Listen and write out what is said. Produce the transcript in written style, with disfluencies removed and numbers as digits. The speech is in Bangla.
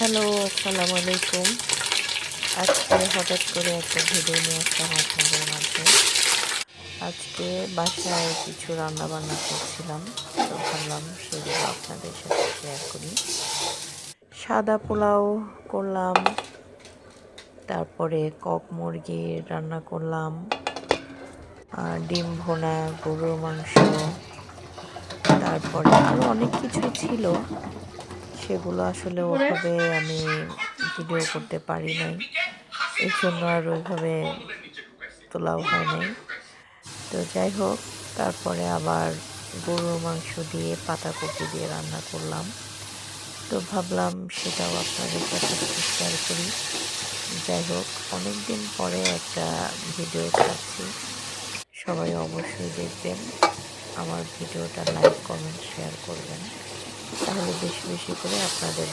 হ্যালো, আসসালামু আলাইকুম। আজকে হঠাৎ করে একটা ভিডিও নিয়ে আসলাম আপনাদের মাঝে। আজকে বাসায় কিছু রান্নাবান্না করছিলাম। তো ভাবলাম সেগুলো আপনাদের সাথে শেয়ার করি। সাদা পোলাও করলাম, তারপরে কক মুরগি রান্না করলাম, ডিম ভুনা, গরুর মাংস, তারপরে আরও অনেক কিছুই ছিল। সেগুলো আসলে ওভাবে আমি ভিডিও করতে পারি নাই। এজন্য আর ওইভাবে তোলাও হয় নাই। তো যাই হোক, তারপরে আবার গরুর মাংস দিয়ে পাতাকপি দিয়ে রান্না করলাম। তো ভাবলাম সেটাও আপনাদের সাথে একটু শেয়ার করি। যাই হোক, অনেক দিন পরে একটা ভিডিও ছাড়ছি। সবাই অবশ্যই দেখবেন। আমার ভিডিওটা লাইক, কমেন্ট, শেয়ার করবেন। তাহলে বেশি বেশি করে আপনাদের